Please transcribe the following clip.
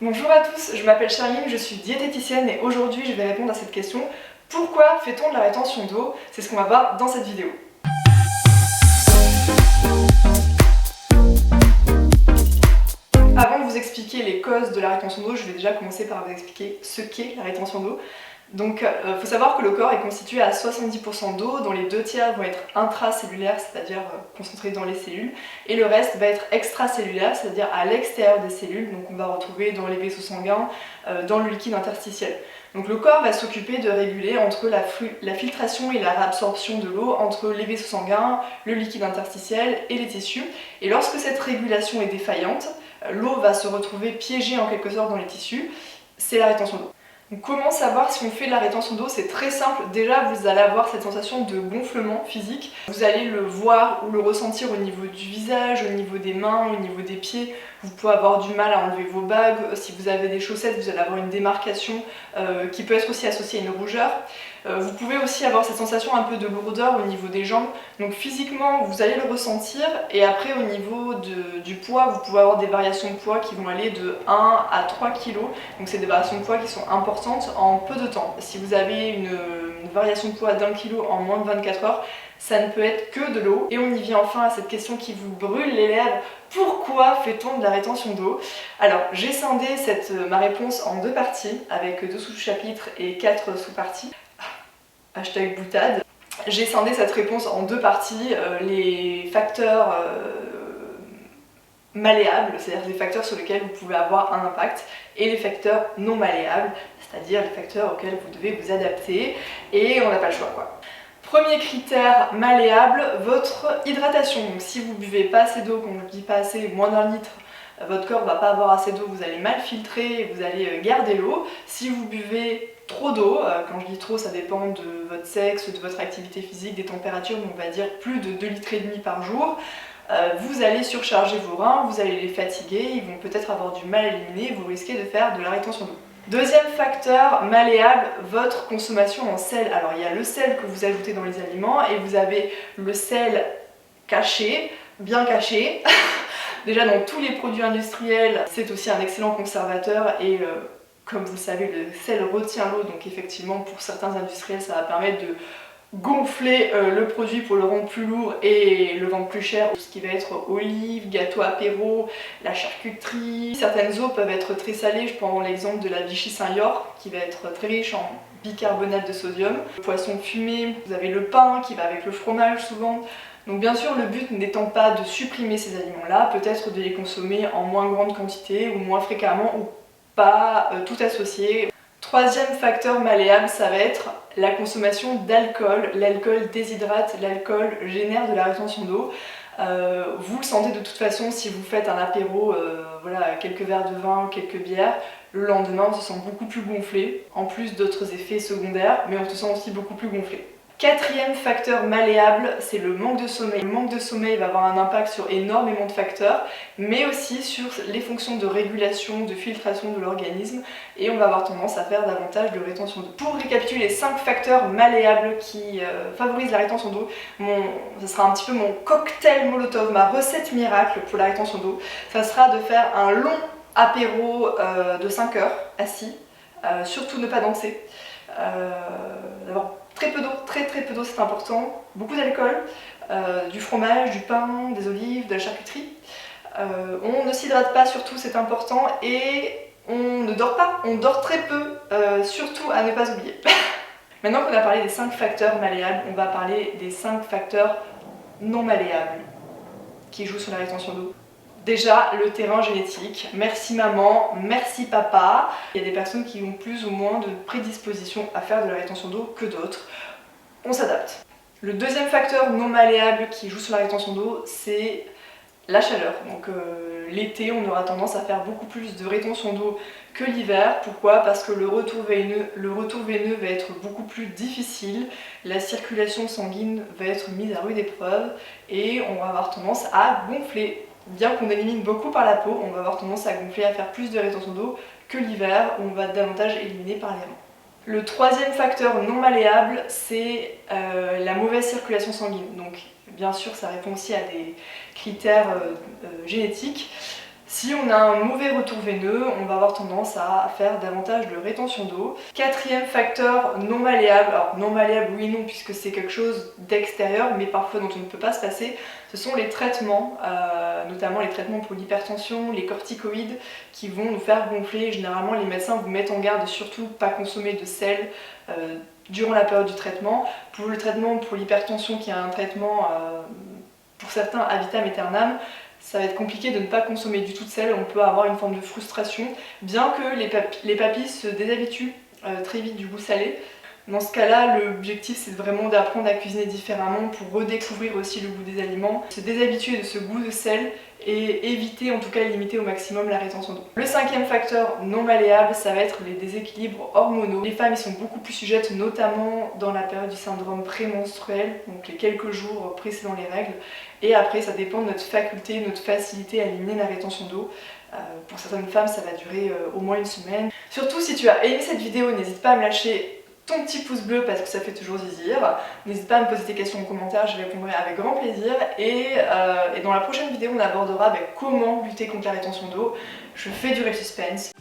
Bonjour à tous, je m'appelle Charline, je suis diététicienne et aujourd'hui je vais répondre à cette question. Pourquoi fait-on de la rétention d'eau? C'est ce qu'on va voir dans cette vidéo. Avant de vous expliquer les causes de la rétention d'eau, je vais déjà commencer par vous expliquer ce qu'est la rétention d'eau. Donc faut savoir que le corps est constitué à 70% d'eau, dont les 2/3 vont être intracellulaires, c'est-à-dire concentrés dans les cellules, et le reste va être extracellulaire, c'est-à-dire à l'extérieur des cellules, donc on va retrouver dans les vaisseaux sanguins, dans le liquide interstitiel. Donc le corps va s'occuper de réguler entre la filtration et la réabsorption de l'eau entre les vaisseaux sanguins, le liquide interstitiel et les tissus, et lorsque cette régulation est défaillante, l'eau va se retrouver piégée en quelque sorte dans les tissus, c'est la rétention d'eau. Donc comment savoir si on fait de la rétention d'eau? C'est très simple. Déjà, vous allez avoir cette sensation de gonflement physique. Vous allez le voir ou le ressentir au niveau du visage, au niveau des mains, au niveau des pieds. Vous pouvez avoir du mal à enlever vos bagues. Si vous avez des chaussettes, vous allez avoir une démarcation qui peut être aussi associée à une rougeur. Vous pouvez aussi avoir cette sensation un peu de lourdeur au niveau des jambes. Donc physiquement, vous allez le ressentir. Et après, au niveau du poids, vous pouvez avoir des variations de poids qui vont aller de 1 à 3 kg. Donc c'est des variations de poids qui sont importantes en peu de temps. Si vous avez une variation de poids d'1 kg en moins de 24 heures, ça ne peut être que de l'eau. Et on y vient enfin à cette question qui vous brûle les lèvres. Pourquoi fait-on de la rétention d'eau? Alors, j'ai scindé ma réponse en deux parties, avec 2 sous-chapitres et 4 sous-parties. Hashtag boutade. J'ai scindé cette réponse en deux parties, les facteurs malléables, c'est-à-dire les facteurs sur lesquels vous pouvez avoir un impact, et les facteurs non malléables, c'est-à-dire les facteurs auxquels vous devez vous adapter, et on n'a pas le choix quoi. Premier critère malléable, votre hydratation. Donc si vous buvez pas assez d'eau, quand je dis pas assez, moins d'1 litre, votre corps va pas avoir assez d'eau, vous allez mal filtrer, vous allez garder l'eau. Si vous buvez trop d'eau, quand je dis trop, ça dépend de votre sexe, de votre activité physique, des températures, mais on va dire plus de 2,5 litres par jour, vous allez surcharger vos reins, vous allez les fatiguer, ils vont peut-être avoir du mal à éliminer, vous risquez de faire de la rétention d'eau. Deuxième facteur malléable, votre consommation en sel. Alors il y a le sel que vous ajoutez dans les aliments et vous avez le sel caché, bien caché. Déjà dans tous les produits industriels, c'est aussi un excellent conservateur et comme vous le savez, le sel retient l'eau, donc effectivement pour certains industriels ça va permettre de gonfler le produit pour le rendre plus lourd et le vendre plus cher. Tout ce qui va être olives, gâteaux apéro, la charcuterie. Certaines eaux peuvent être très salées, je prends l'exemple de la Vichy Saint-Yorre qui va être très riche en bicarbonate de sodium. Le poisson fumé, vous avez le pain qui va avec le fromage souvent. Donc bien sûr le but n'étant pas de supprimer ces aliments-là, peut-être de les consommer en moins grande quantité ou moins fréquemment ou pas tout associé. Troisième facteur malléable, ça va être la consommation d'alcool. L'alcool déshydrate, l'alcool génère de la rétention d'eau. Vous le sentez de toute façon si vous faites un apéro, voilà, quelques verres de vin, quelques bières, le lendemain on se sent beaucoup plus gonflé, en plus d'autres effets secondaires, mais on se sent aussi beaucoup plus gonflé. Quatrième facteur malléable, c'est le manque de sommeil. Le manque de sommeil va avoir un impact sur énormément de facteurs, mais aussi sur les fonctions de régulation, de filtration de l'organisme, et on va avoir tendance à faire davantage de rétention d'eau. Pour récapituler les 5 facteurs malléables qui favorisent la rétention d'eau, ce sera un petit peu mon cocktail molotov, ma recette miracle pour la rétention d'eau. Ça sera de faire un long apéro de 5 heures assis, surtout ne pas danser, d'avoir très peu d'eau, très peu d'eau, c'est important, beaucoup d'alcool, du fromage, du pain, des olives, de la charcuterie. On ne s'hydrate pas surtout, c'est important, et on ne dort pas, on dort très peu, surtout à ne pas oublier. Maintenant qu'on a parlé des 5 facteurs malléables, on va parler des 5 facteurs non malléables qui jouent sur la rétention d'eau. Déjà, le terrain génétique. Merci maman, merci papa. Il y a des personnes qui ont plus ou moins de prédisposition à faire de la rétention d'eau que d'autres. On s'adapte. Le deuxième facteur non malléable qui joue sur la rétention d'eau, c'est la chaleur. Donc l'été, on aura tendance à faire beaucoup plus de rétention d'eau que l'hiver. Pourquoi? Parce que le retour veineux va être beaucoup plus difficile, la circulation sanguine va être mise à rude épreuve et on va avoir tendance à gonfler. Bien qu'on élimine beaucoup par la peau, on va avoir tendance à gonfler, à faire plus de rétention d'eau que l'hiver où on va davantage éliminer par les reins. Le troisième facteur non malléable, c'est la mauvaise circulation sanguine. Donc bien sûr, ça répond aussi à des critères génétiques. Si on a un mauvais retour veineux, on va avoir tendance à faire davantage de rétention d'eau. Quatrième facteur non malléable, alors non malléable oui non puisque c'est quelque chose d'extérieur mais parfois dont on ne peut pas se passer, ce sont les traitements, notamment les traitements pour l'hypertension, les corticoïdes qui vont nous faire gonfler. Généralement les médecins vous mettent en garde de surtout pas consommer de sel durant la période du traitement. Pour le traitement pour l'hypertension qui est un traitement pour certains à vitam aeternam, ça va être compliqué de ne pas consommer du tout de sel, on peut avoir une forme de frustration, bien que les papilles se déshabituent très vite du goût salé. Dans ce cas-là, l'objectif c'est vraiment d'apprendre à cuisiner différemment pour redécouvrir aussi le goût des aliments, se déshabituer de ce goût de sel et éviter, en tout cas limiter au maximum la rétention d'eau. Le cinquième facteur non malléable, ça va être les déséquilibres hormonaux. Les femmes y sont beaucoup plus sujettes, notamment dans la période du syndrome prémenstruel, donc les quelques jours précédant les règles, et après ça dépend de notre faculté, notre facilité à éliminer la rétention d'eau. Pour certaines femmes ça va durer au moins une semaine. Surtout si tu as aimé cette vidéo, n'hésite pas à me lâcher ton petit pouce bleu parce que ça fait toujours zizir. N'hésite pas à me poser tes questions en commentaire, je répondrai avec grand plaisir. Et dans la prochaine vidéo, on abordera comment lutter contre la rétention d'eau. Je fais durer le suspense.